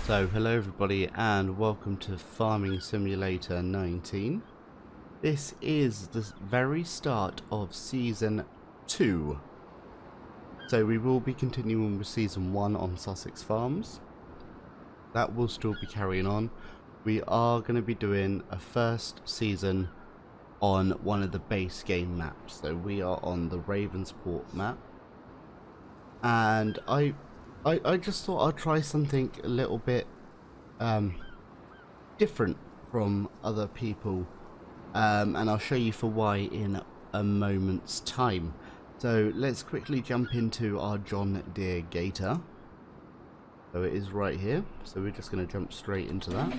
So hello everybody and welcome to Farming Simulator 19. This is the very start of Season 2. So we will be continuing with Season 1 on Sussex Farms. That will still be carrying on. We are going to be doing a first season on one of the base game maps. So we are on the Ravenport map. And I just thought I'd try something a little bit different from other people, and I'll show you for why in a moment's time. So let's quickly jump into our John Deere Gator. So it is right here, so we're just going to jump straight into that,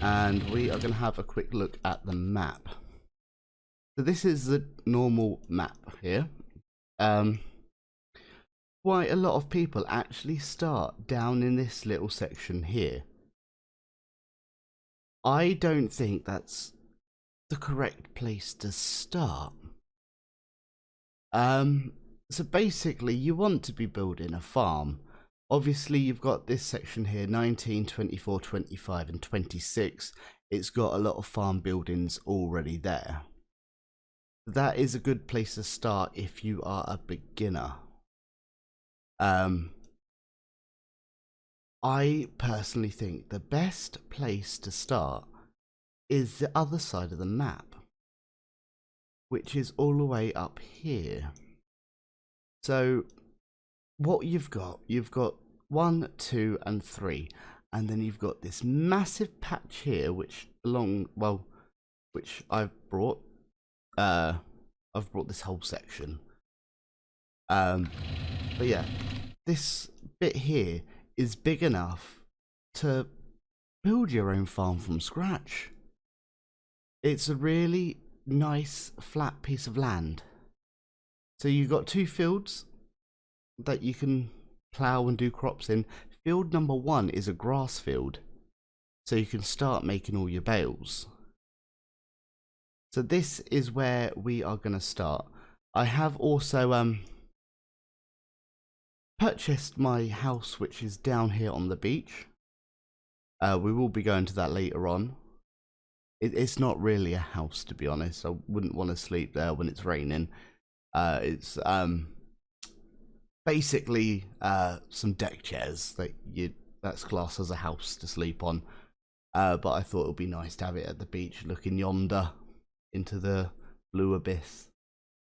and we are going to have a quick look at the map. So this is the normal map here. Quite a lot of people actually start down in this little section here. I don't think that's the correct place to start. So basically you want to be building a farm. Obviously you've got this section here, 19, 24, 25 and 26. It's got a lot of farm buildings already there. That is a good place to start if you are a beginner. I personally think the best place to start is the other side of the map, which is all the way up here. So what you've got 1, 2 and 3, and then you've got this massive patch here which I've brought this whole section. But yeah, this bit here is big enough to build your own farm from scratch. It's a really nice flat piece of land. So you've got 2 fields that you can plough and do crops in. Field number 1 is a grass field, so you can start making all your bales. So this is where we are going to start. I have also purchased my house, which is down here on the beach. We will be going to that later on. It's not really a house, to be honest. I wouldn't want to sleep there when it's raining. It's basically some deck chairs that's classed as a house to sleep on. But I thought it would be nice to have it at the beach, looking yonder into the blue abyss.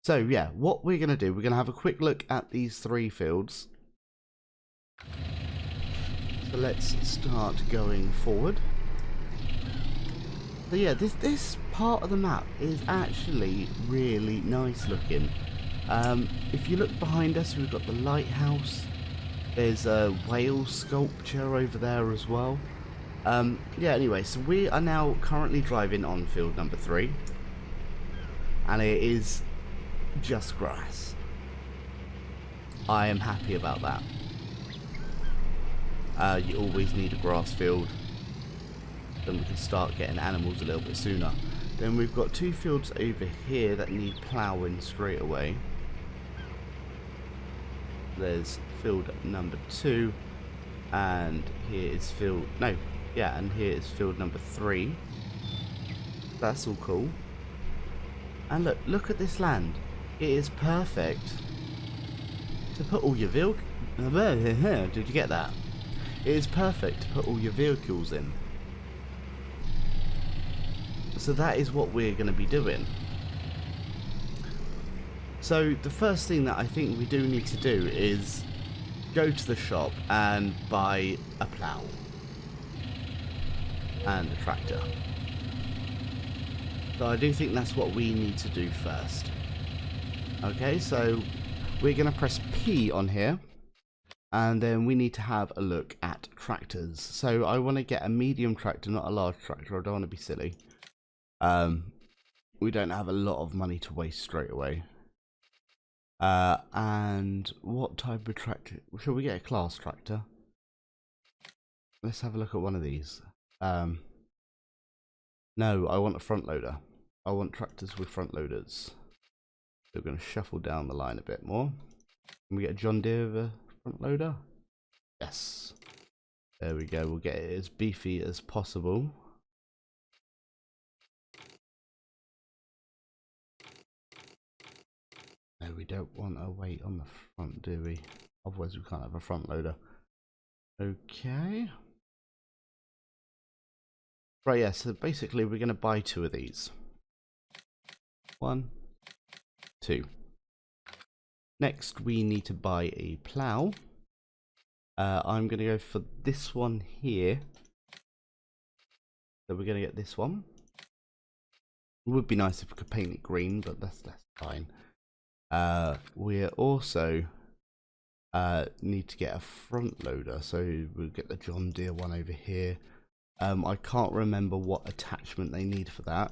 So yeah, what we're going to do, we're going to have a quick look at these 3 fields. So let's start going forward. So yeah, this part of the map is actually really nice looking. If you look behind us, we've got the lighthouse. There's a whale sculpture over there as well. Yeah, anyway, so we are now currently driving on field number 3. And it is just grass. I am happy about that. You always need a grass field. Then we can start getting animals a little bit sooner. Then we've got 2 fields over here that need ploughing straight away. There's field number 2, and here is field and here is field number 3. That's all cool. And look at this land. It is perfect to put all your vehicles. Did you get that? It is perfect to put all your vehicles in. So that is what we're going to be doing. So the first thing that I think we do need to do is go to the shop and buy a plough and a tractor. So I do think that's what we need to do first. Okay, so we're going to press P on here, and then we need to have a look at tractors. So I want to get a medium tractor, not a large tractor. I don't want to be silly. We don't have a lot of money to waste straight away. And what type of tractor? Shall we get a class tractor? Let's have a look at one of these. No, I want a front loader. I want tractors with front loaders. So we're going to shuffle down the line a bit more. Can we get a John Deere with a front loader? Yes. There we go, we'll get it as beefy as possible. No, we don't want a weight on the front, do we? Otherwise we can't have a front loader. Okay. Right, yeah, so basically we're going to buy 2 of these. 1, 2. Next we need to buy a plough. I'm going to go for this one here. So we're going to get this one. It would be nice if we could paint it green, but that's fine. We also need to get a front loader, so we'll get the John Deere one over here. I can't remember what attachment they need for that.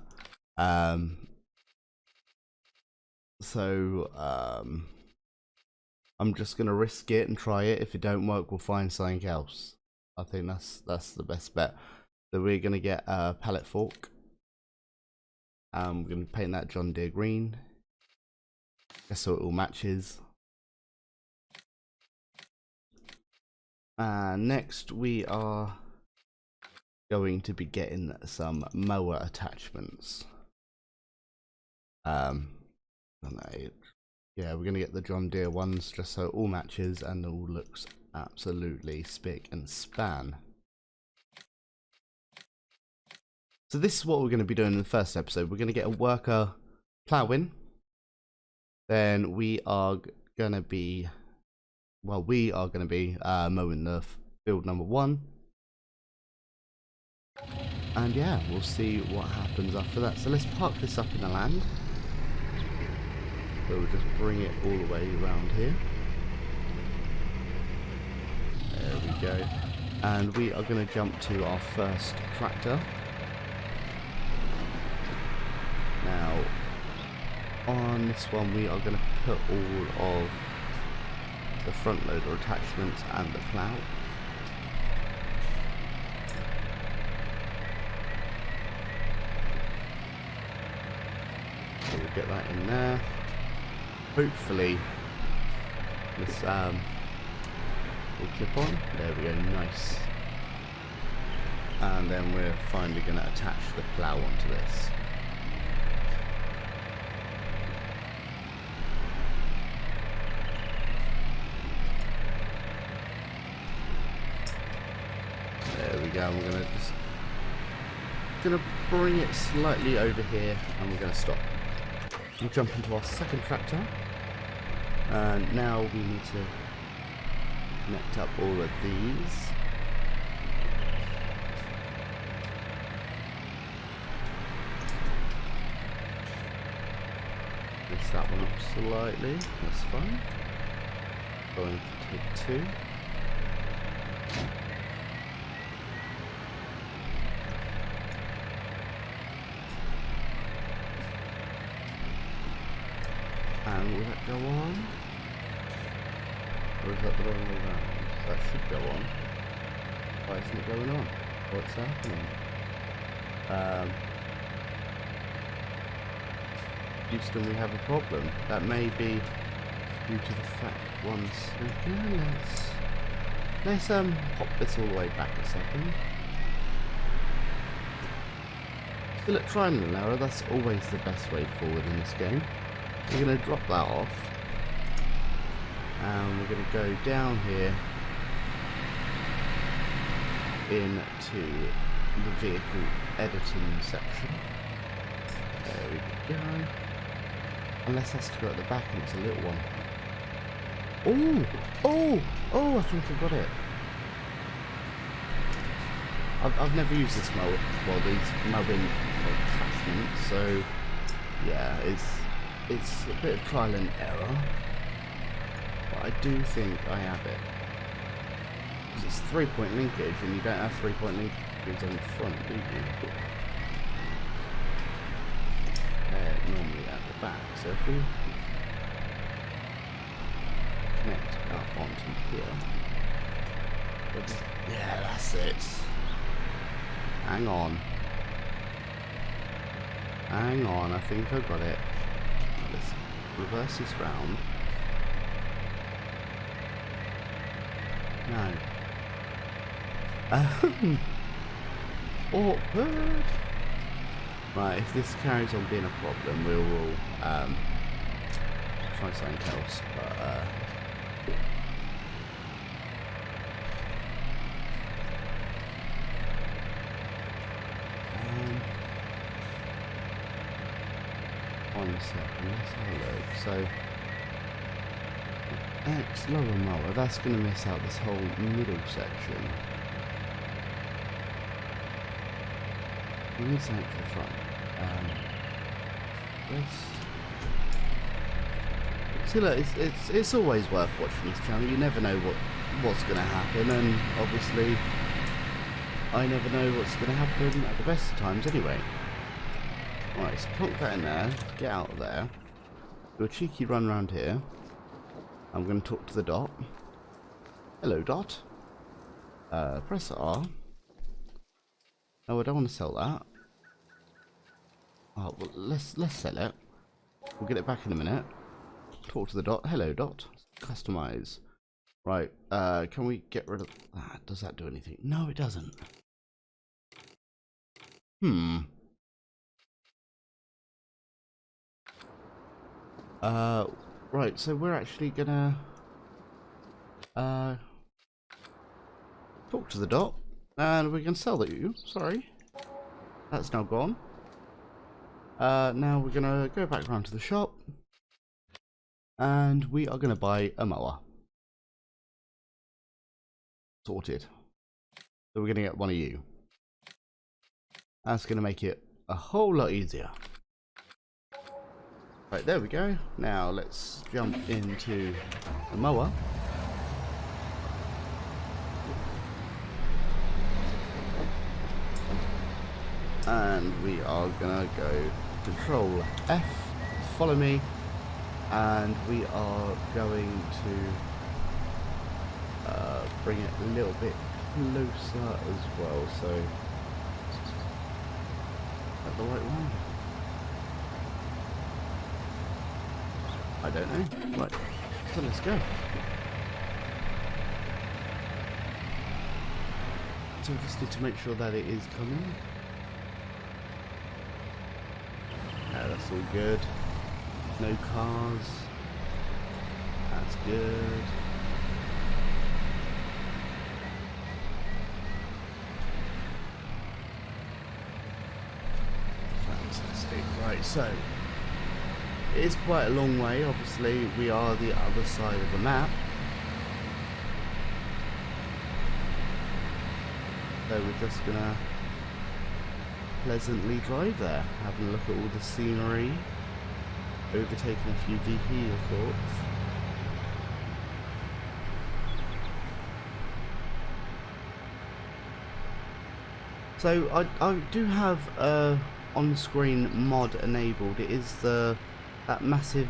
I'm just gonna risk it and try it. If it don't work, we'll find something else. I think that's the best bet. So we're gonna get a pallet fork. We're gonna paint that John Deere green, just so it all matches. Next we are going to be getting some mower attachments. Yeah, we're gonna get the John Deere ones just so it all matches and all looks absolutely spick and span. So this is what we're going to be doing in the first episode. We're going to get a worker plowing. Then we are going to be, well, mowing the field number 1. And yeah, we'll see what happens after that. So let's park this up in the land. So we'll just bring it all the way around here. There we go. And we are going to jump to our first tractor. Now, on this one we are going to put all of the front loader attachments and the plough. So we'll get that in there. Hopefully this will clip on. There we go, nice. And then we're finally going to attach the plough onto this. There we go. We're gonna bring it slightly over here, and we're gonna stop. We'll jump into our second tractor, and now we need to connect up all of these. Lift that one up slightly. That's fine. Going to take 2. And will that go on? Or is that the wrong way around? That should go on. Why isn't it going on? What's happening? Houston, we have a problem. That may be due to the fact, one second, let's pop this all the way back a second. So look, trial and error, that's always the best way forward in this game. We're going to drop that off, and we're going to go down here into the vehicle editing section. There we go. Unless that's to go at the back and it's a little one. Oh, I think I got it. I've never used this mower, well, these mowing attachments, so yeah, it's a bit of trial and error, but I do think I have it. Because it's 3-point linkage, and you don't have 3-point linkage on the front, do you? Normally at the back, so if we connect up onto here, yeah, that's it. Hang on, I think I got it. Let's reverse this round. No. Awkward. Right, if this carries on being a problem, we will try something else. But one second, let's have a look. So X lower mower, that's going to miss out this whole middle section. We need something to the front. See, look, it's always worth watching this channel. You never know what's going to happen, and obviously I never know what's going to happen at the best of times anyway. Alright, so plonk that in there, get out of there, do a cheeky run around here. I'm going to talk to the dot. Hello, dot. Press R. No, I don't want to sell that. Oh, well, let's sell it. We'll get it back in a minute. Talk to the dot. Hello, dot. Customize. Right, can we get rid of that? Does that do anything? No, it doesn't. Right, so we're actually gonna talk to the dot, and we can sell that you. Sorry, that's now gone. Now we're gonna go back round to the shop, and we are gonna buy a mower. Sorted. So we're gonna get one of you. That's gonna make it a whole lot easier. Right, there we go. Now let's jump into the mower. And we are gonna go Control F, follow me, and we are going to bring it a little bit closer as well. So, is that the right one? I don't know. Right, so let's go. So we just need to make sure that it is coming. Yeah, that's all good. No cars. That's good. Fantastic. Right, so it is quite a long way. Obviously, we are the other side of the map. So we're just gonna pleasantly drive there, having a look at all the scenery, overtaking a few vehicles. So I do have on-screen mod enabled. It is that massive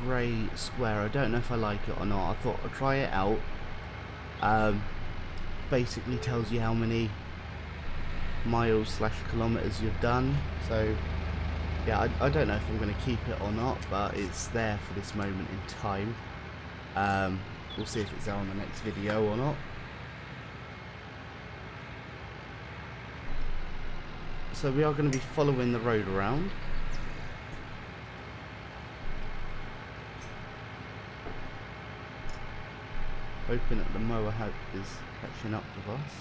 grey square. I don't know if I like it or not. I thought I'd try it out. Basically tells you how many miles / kilometers you've done. So yeah, I don't know if I'm going to keep it or not, but it's there for this moment in time. We'll see if it's there on the next video or not. So we are going to be following the road around. Hoping that the mower is catching up with us.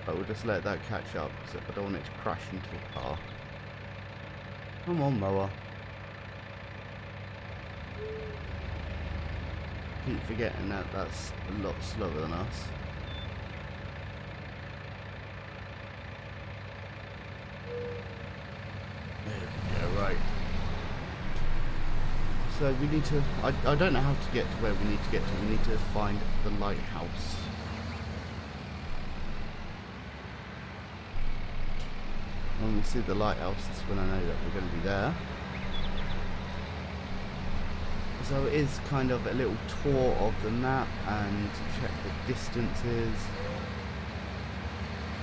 But we'll just let that catch up, because I don't want it to crash into a car. Come on, mower. Keep forgetting that that's a lot slower than us. There we go, right. So we need to, I don't know how to get to where we need to get to. We need to find the lighthouse. When we see the lighthouse, that's when I know that we're going to be there. So it is kind of a little tour of the map and to check the distances.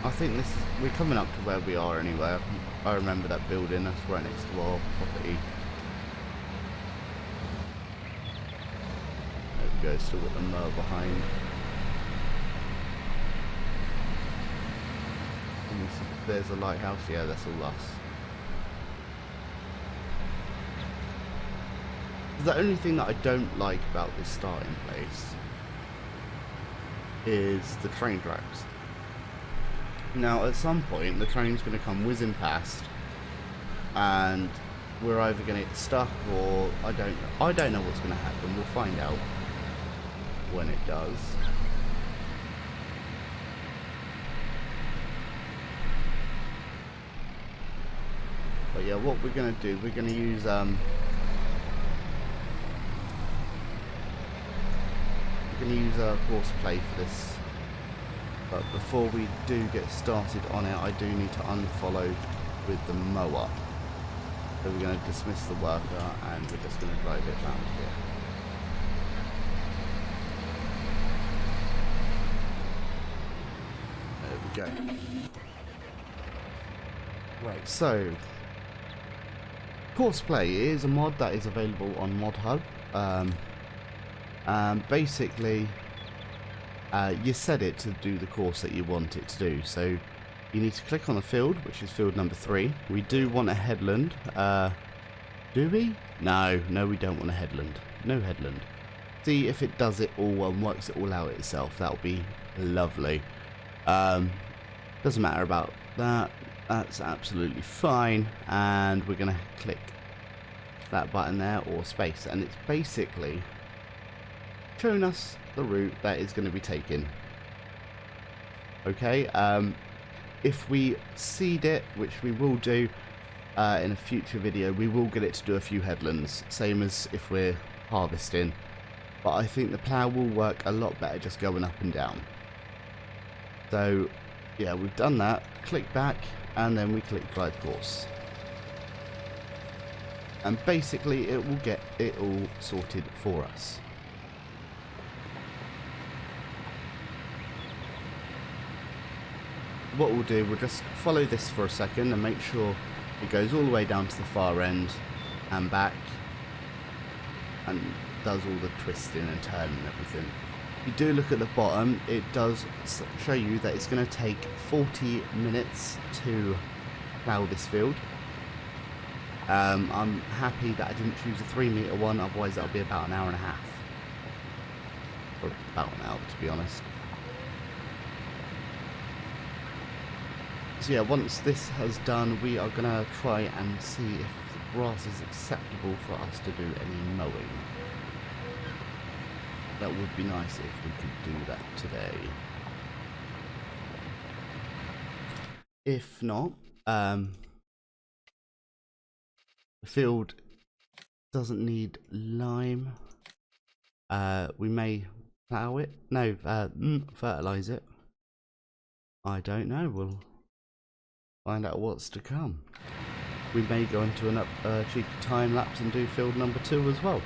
I think this is, we're coming up to where we are anyway. I remember that building, that's right next to our property. There we go, still got the mower behind. There's a lighthouse. Yeah, that's all us. The only thing that I don't like about this starting place is the train tracks. Now, at some point, the train's going to come whizzing past, and we're either going to get stuck, or I don't know what's going to happen. We'll find out when it does. But yeah, what we're going to do, we're going to use course play for this. But before we do get started on it, I do need to unfollow with the mower. So we're going to dismiss the worker, and we're just going to drive it round here. There we go. Right, so course play is a mod that is available on Mod Hub. Basically, you set it to do the course that you want it to do. So you need to click on a field, which is field number 3. We do want a headland. Do we? No, we don't want a headland. No headland. See if it does it all and works it all out itself. That'll be lovely. Doesn't matter about that. That's absolutely fine. And we're going to click that button there, or space. And it's basically showing us the route that is going to be taken. Okay, if we seed it, which we will do in a future video, we will get it to do a few headlands, same as if we're harvesting. But I think the plough will work a lot better just going up and down. So yeah, we've done that. Click back, and then we click drive course. And basically it will get it all sorted for us. What we'll do, we'll just follow this for a second and make sure it goes all the way down to the far end and back, and does all the twisting and turning and everything. If you do look at the bottom, it does show you that it's going to take 40 minutes to plough this field. I'm happy that I didn't choose a 3-metre one, otherwise that'll be about an hour and a half. Or about an hour, to be honest. So yeah, once this has done, we are going to try and see if the grass is acceptable for us to do any mowing. That would be nice if we could do that today. If not, the field doesn't need lime. We may plough it. No, fertilise it. I don't know. We'll find out what's to come. We may go into a cheeky time lapse and do field number 2 as well.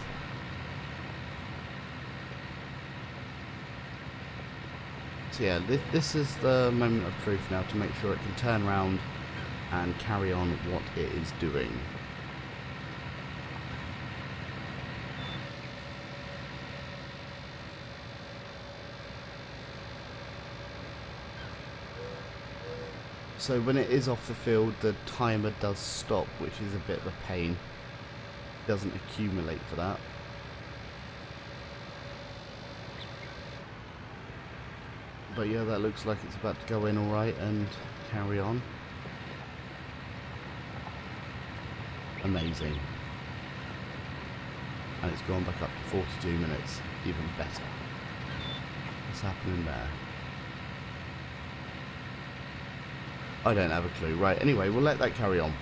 So yeah, this is the moment of truth now, to make sure it can turn around and carry on what it is doing. So when it is off the field, the timer does stop, which is a bit of a pain. It doesn't accumulate for that. But yeah, that looks like it's about to go in alright and carry on. Amazing. And it's gone back up to 42 minutes, even better. What's happening there? I don't have a clue. Right, anyway, we'll let that carry on.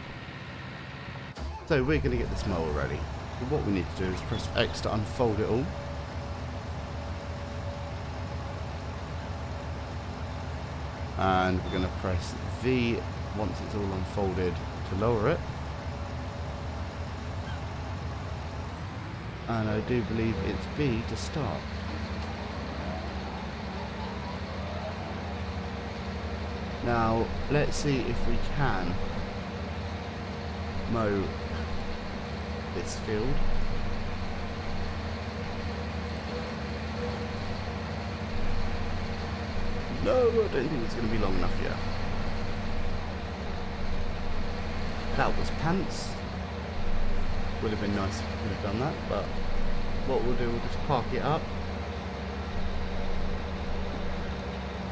So we're going to get this mower ready. So what we need to do is press X to unfold it all. And we're going to press V once it's all unfolded to lower it. And I do believe it's B to start. Now, let's see if we can mow this field. No, I don't think it's going to be long enough yet. That was pants. Would have been nice if we could have done that, but what we'll do, we'll just park it up.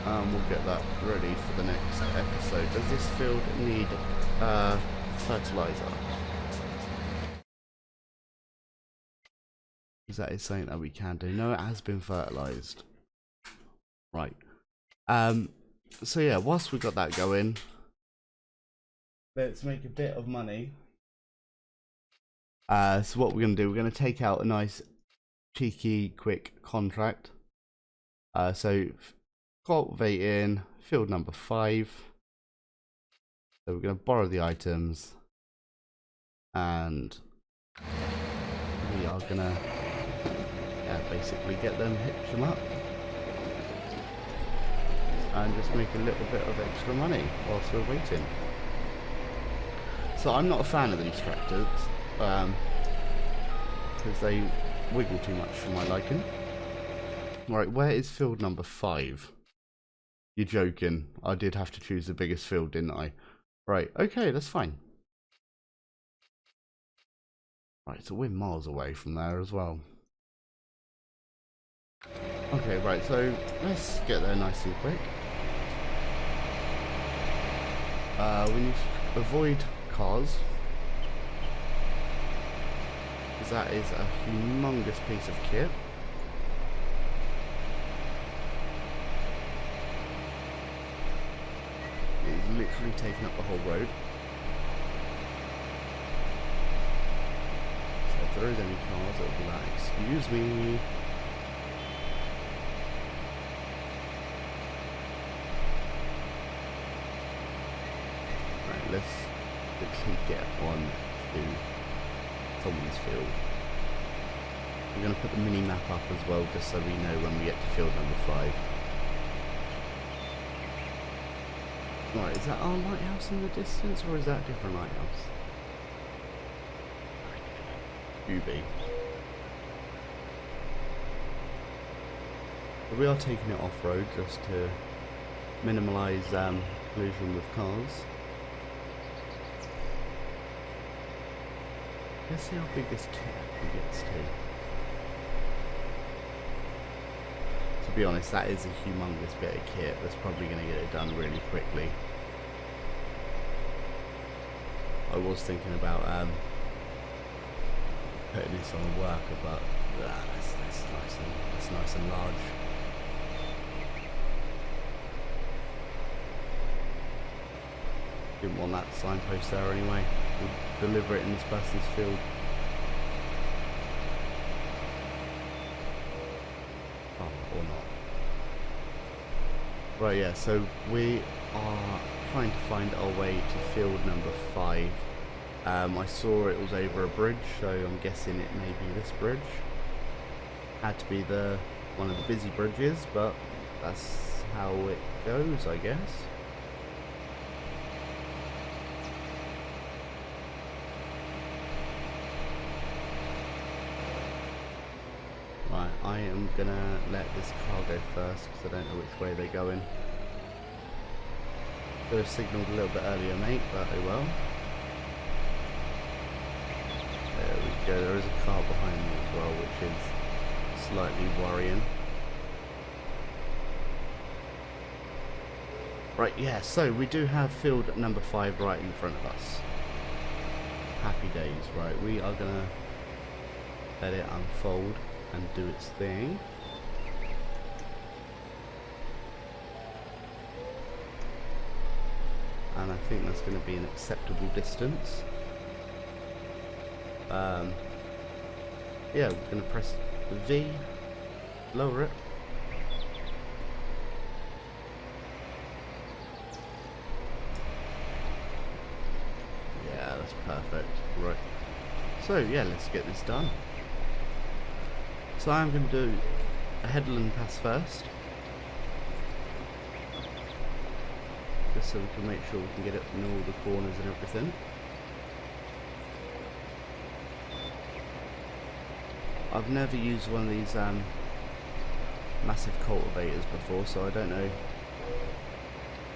We'll get that ready for the next episode. Does this field need fertilizer? Is that something that we can do? No, it has been fertilized. Right. So yeah, whilst we've got that going, let's make a bit of money. So what we're going to do, we're going to take out a nice cheeky quick contract. So cultivating field number 5. So we're going to borrow the items and we are going to basically get them, hitch them up and just make a little bit of extra money whilst we're waiting. So I'm not a fan of these tractors because they wiggle too much for my liking. Right, where is field number 5? You're joking. I did have to choose the biggest field, didn't I? Right, okay, that's fine. Right, so we're miles away from there as well. Okay, right, so let's get there nice and quick. We need to avoid cars, because that is a humongous piece of kit. It is literally taking up the whole road. So if there is any cars, it'll be like, excuse me. Right, let's literally get on to someone's field. We're going to put the mini map up as well, just so we know when we get to field number 5. Right, is that our lighthouse in the distance, or is that a different lighthouse? UB. But we are taking it off-road just to minimise collision with cars. Let's see how big this kit actually gets to. To be honest, that is a humongous bit of kit that's probably going to get it done really quickly. I was thinking about putting this on a worker, but that's nice and large. Didn't want that signpost there anyway. We'll deliver it in this person's field. Or not. Right, yeah, so we are trying to find our way to field number 5. I saw it was over a bridge, so I'm guessing it may be this bridge. Had to be one of the busy bridges, but that's how it goes, I guess. Right, I am gonna let this car go first because I don't know which way they're going. Could have signalled a little bit earlier, mate, but oh well. There we go, there is a car behind me as well, which is slightly worrying. Right, yeah, so we do have field number 5 right in front of us. Happy days. Right, we are gonna let it unfold and do its thing. And I think that's going to be an acceptable distance. Yeah, we're going to press V, lower it. Yeah, that's perfect. Right. So yeah, let's get this done. So I'm going to do a headland pass first, just so we can make sure we can get it in all the corners and everything. I've never used one of these massive cultivators before, so I don't know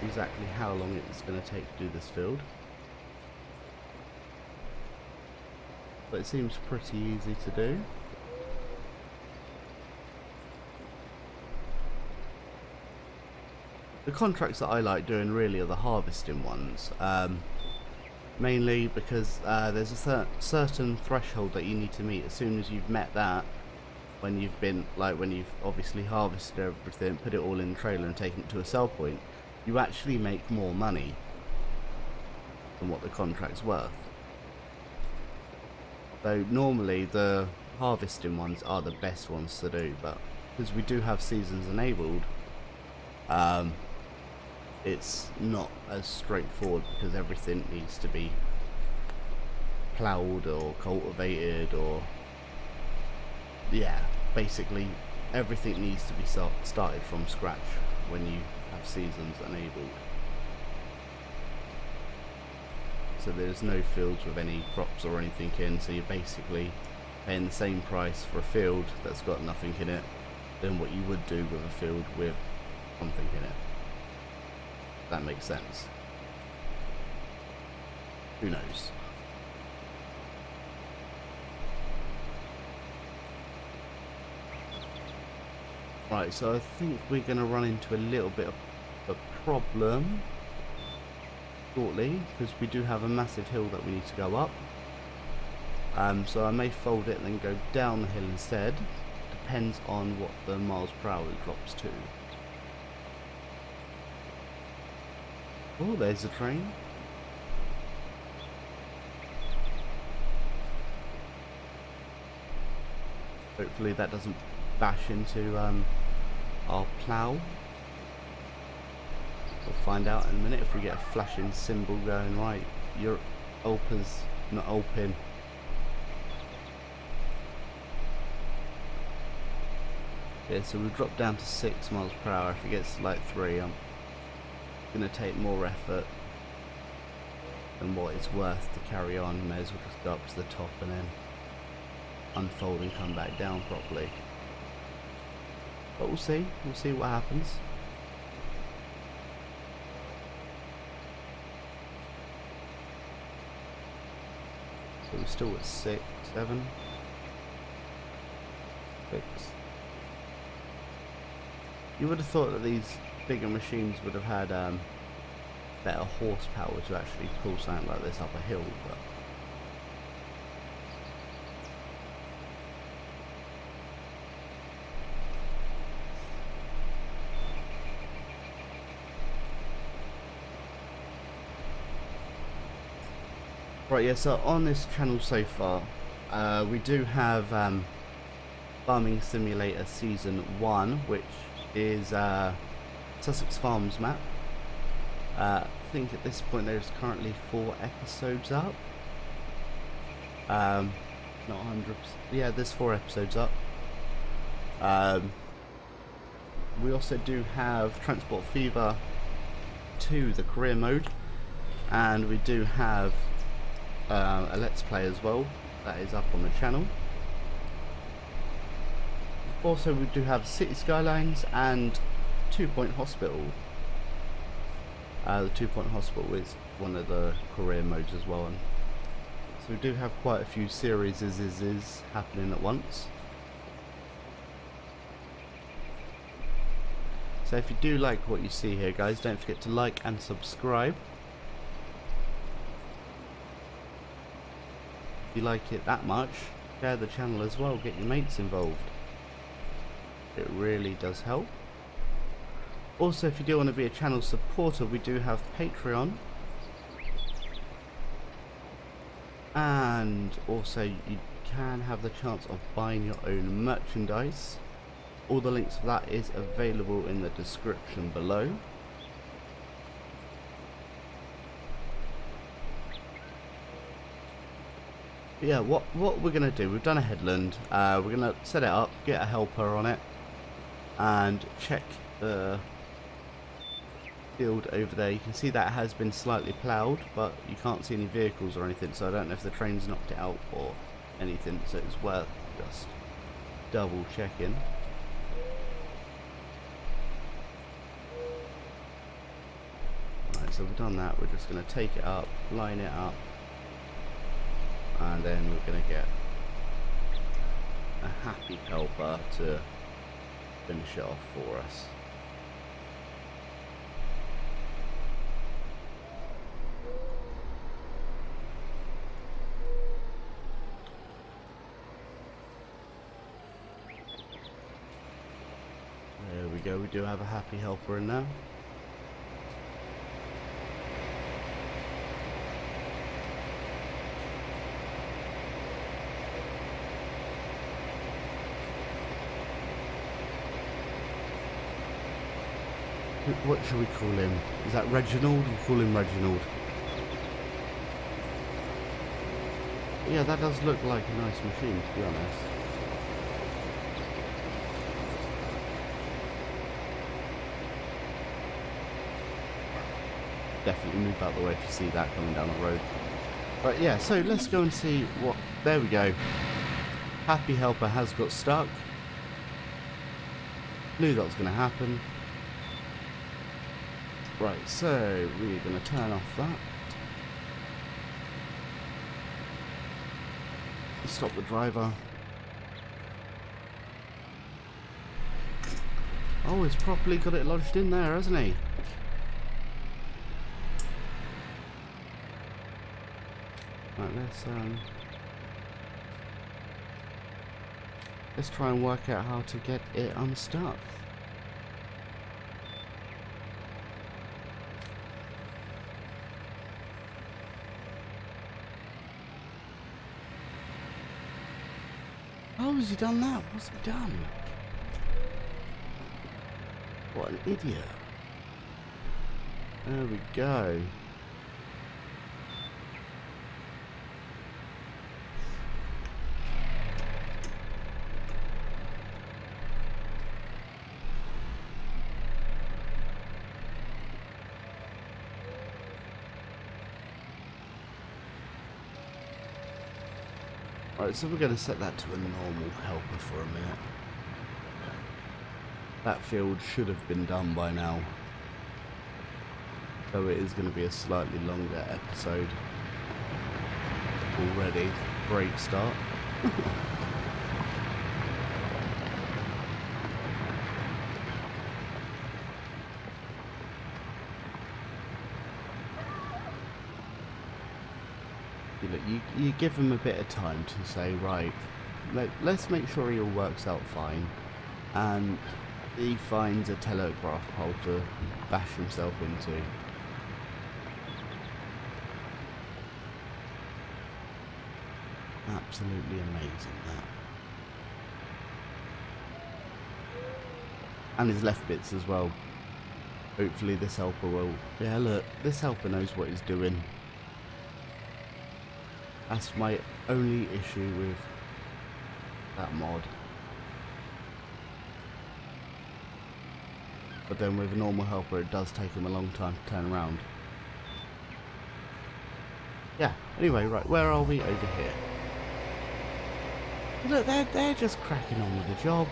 exactly how long it's going to take to do this field. but it seems pretty easy to do. The contracts that I like doing really are the harvesting ones, mainly because there's a certain threshold that you need to meet. As soon as you've met that, when you've obviously harvested everything, put it all in the trailer and taken it to a sell point, you actually make more money than what the contract's worth. So normally the harvesting ones are the best ones to do, but because we do have seasons enabled, it's not as straightforward because everything needs to be ploughed or cultivated, or yeah, basically everything needs to be started from scratch when you have seasons enabled. So there's no fields with any crops or anything in, so you're basically paying the same price for a field that's got nothing in it than what you would do with a field with something in it. That makes sense. Who knows? Right, so I think we're going to run into a little bit of a problem shortly, because we do have a massive hill that we need to go up. So I may fold it and then go down the hill instead. Depends on what the miles per hour drops to. Oh, there's a train. Hopefully that doesn't bash into our plough. We'll find out in a minute if we get a flashing symbol going right. Your Ulpa's not open. Yeah, so we've dropped down to 6 miles per hour. If it gets like 3, I'm going to take more effort than what it's worth to carry on. May as well just go up to the top and then unfold and come back down properly. But we'll see what happens. So we're still at 6, 7, 6. You would have thought that these bigger machines would have had better horsepower to actually pull something like this up a hill, but right, yeah, so on this channel so far, we do have Farming Simulator Season 1, which is Sussex Farms map. I think at this point there's currently 4 episodes up. Not 100%. Yeah, there's 4 episodes up. We also do have Transport Fever 2, the career mode, and we do have a Let's Play as well that is up on the channel. Also, we do have City Skylines and 2 Point Hospital. The 2 Point Hospital is one of the career modes as well, and so we do have quite a few series happening at once. So if you do like what you see here, guys, don't forget to like and subscribe. If you like it that much, share the channel as well, get your mates involved. It really does help. Also, if you do want to be a channel supporter, we do have Patreon, and also you can have the chance of buying your own merchandise. All the links for that is available in the description below. But yeah, what we're going to do, we've done a headland, we're going to set it up, get a helper on it, and check the field over there. You can see that it has been slightly ploughed, but you can't see any vehicles or anything, so I don't know if the train's knocked it out or anything, so it's worth just double checking. Alright, so we've done that. We're just going to take it up, line it up, and then we're going to get a happy helper to finish it off for us. There we go, we do have a happy helper in now. What should we call him? Is that Reginald? We'll call him Reginald. Yeah, that does look like a nice machine, to be honest. Definitely move out the way if you see that coming down the road. Right, yeah, so let's go and see what... There we go. Happy helper has got stuck. Knew that was going to happen. Right, so we're going to turn off that. Stop the driver. Oh, he's properly got it lodged in there, hasn't he? Right, let's try and work out how to get it unstuck. How has he done that? What's he done? What an idiot. There we go. Right, so we're going to set that to a normal helper for a minute. That field should have been done by now. Though it is going to be a slightly longer episode. Already. Great start. You give him a bit of time to say, right, let's make sure he all works out fine, and he finds a telegraph pole to bash himself into. Absolutely amazing, that. And his left bits as well. Hopefully this helper will... Yeah, look, this helper knows what he's doing. That's my only issue with that mod. But then with a normal helper it does take him a long time to turn around. Yeah, anyway, right, where are we? Over here. Look, they're just cracking on with the job.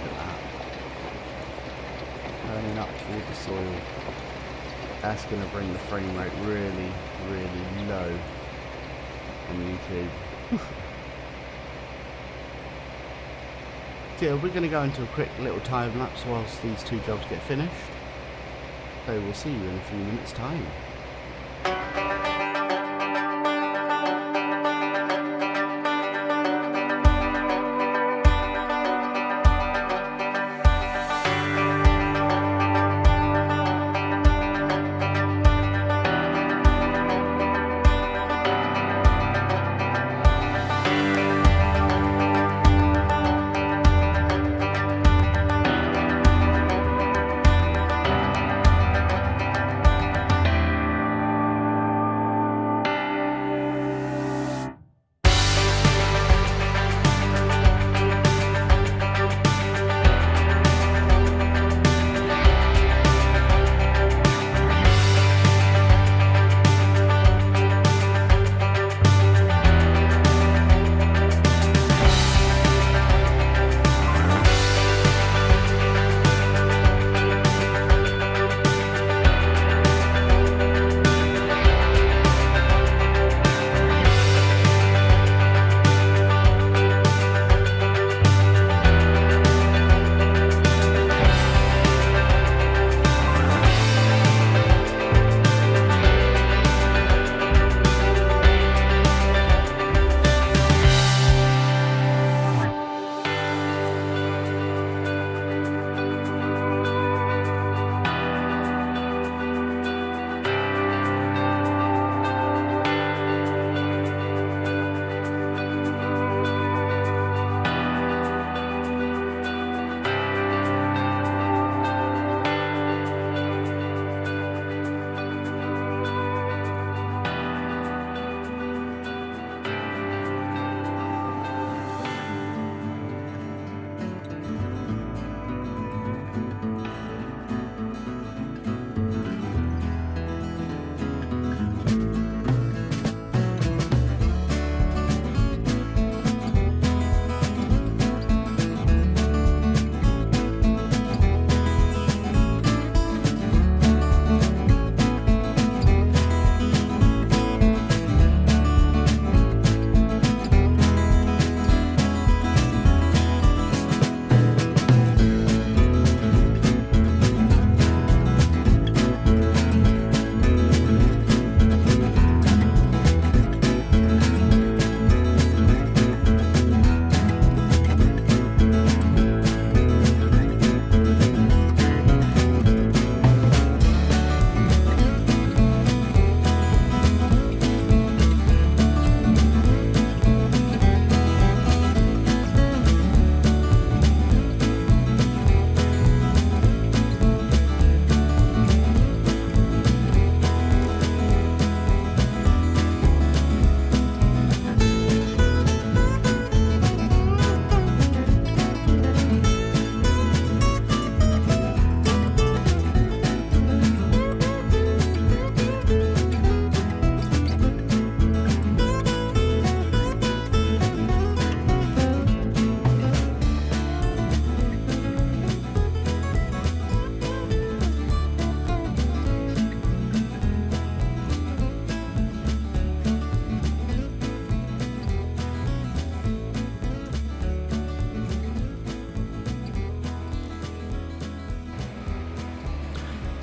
Look at that. Turning up toward the soil. That's going to bring the frame rate really, really low on YouTube. So yeah, we're going to go into a quick little time lapse whilst these two jobs get finished. So we'll see you in a few minutes' time.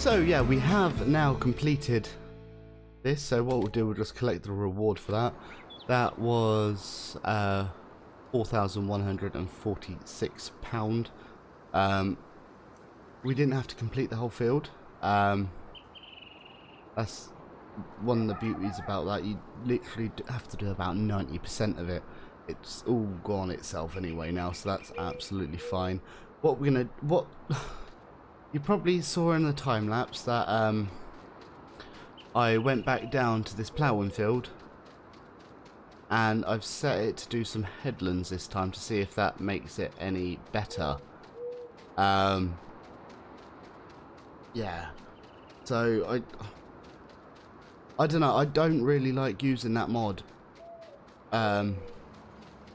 So yeah, we have now completed this. So what we'll do, we'll just collect the reward for that. That was £4,146. We didn't have to complete the whole field. That's one of the beauties about that. You literally have to do about 90% of it. It's all gone itself anyway now, so that's absolutely fine. What you probably saw in the time lapse that I went back down to this ploughing field, and I've set it to do some headlands this time to see if that makes it any better. Yeah. So I don't know. I don't really like using that mod. But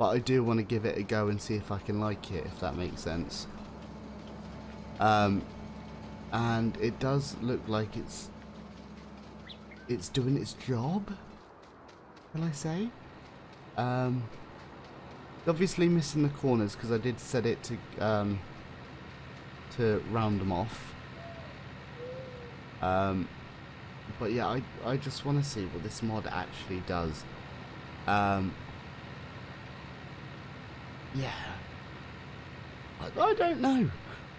I do want to give it a go and see if I can like it, if that makes sense. And it does look like it's doing its job, can I say? Obviously missing the corners because I did set it to round them off. But yeah, I just want to see what this mod actually does. Yeah, I don't know.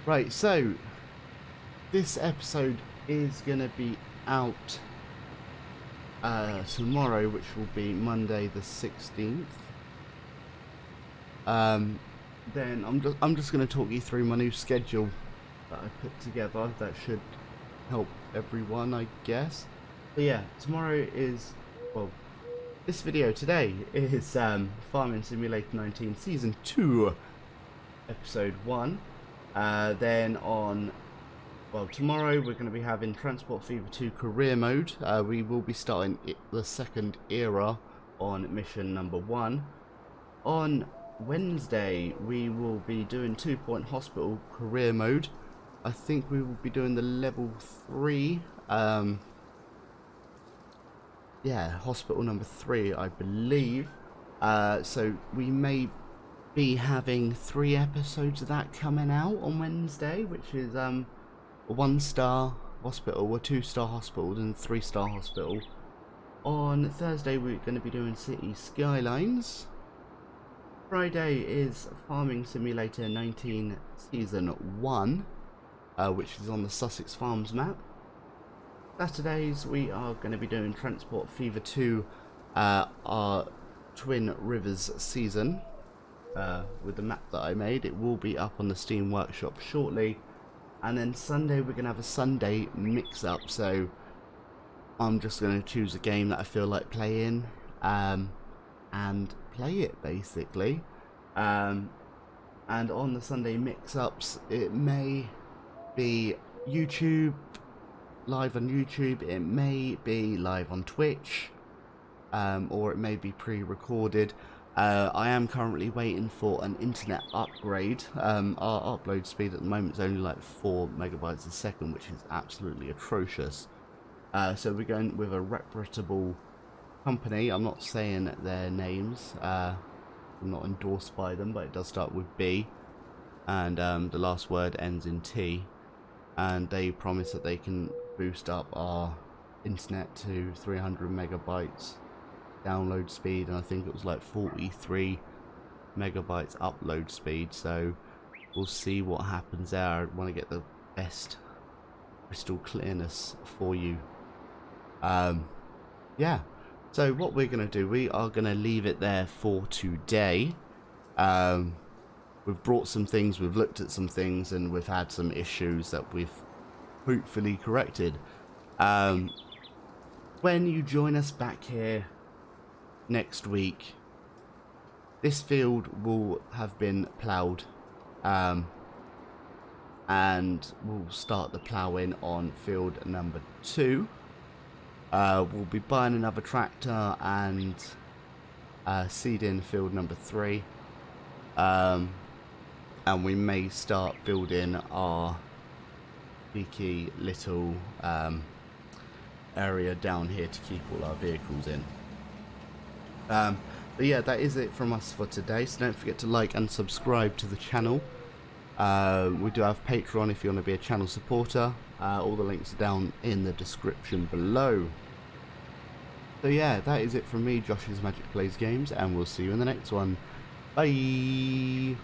Right, so this episode is going to be out tomorrow, which will be Monday the 16th. Then I'm just going to talk you through my new schedule that I put together. That should help everyone, I guess. But yeah, tomorrow is, well, this video today is Farming Simulator 19 Season 2, Episode 1. Then on, well, tomorrow we're going to be having Transport Fever 2 Career Mode. We will be starting the second era on mission number 1. On Wednesday we will be doing 2 Point Hospital Career Mode. I think we will be doing the level 3, yeah, hospital number 3, I believe. So we may be having 3 episodes of that coming out on Wednesday, which is a 1-star hospital, a 2-star hospital, and a 3-star hospital. On Thursday we're going to be doing City Skylines. Friday is Farming Simulator 19 Season 1. Which is on the Sussex Farms map. Saturdays we are going to be doing Transport Fever 2, our Twin Rivers season, with the map that I made. It will be up on the Steam Workshop shortly. And then Sunday we're going to have a Sunday mix-up, so I'm just going to choose a game that I feel like playing, and play it basically. And on the Sunday mix-ups, it may be YouTube, live on YouTube, it may be live on Twitch, or it may be pre-recorded. I am currently waiting for an internet upgrade. Our upload speed at the moment is only like 4 megabytes a second, which is absolutely atrocious. So we're going with a reputable company. I'm not saying their names, I'm not endorsed by them, but it does start with B, and the last word ends in T. And they promise that they can boost up our internet to 300 megabytes download speed, and I think it was like 43 megabytes upload speed. So we'll see what happens there. I want to get the best crystal clearness for you. Yeah, so what we're going to do, we are going to leave it there for today. We've brought some things, we've looked at some things, and we've had some issues that we've hopefully corrected. When you join us back here next week, this field will have been ploughed, and we'll start the ploughing on field number 2. We'll be buying another tractor and seeding field number 3. And we may start building our cheeky little area down here to keep all our vehicles in. But yeah, that is it from us for today. So don't forget to like and subscribe to the channel. We do have Patreon if you want to be a channel supporter. All the links are down in the description below. So yeah, that is it from me, Josh's Magic Plays Games, and we'll see you in the next one. Bye!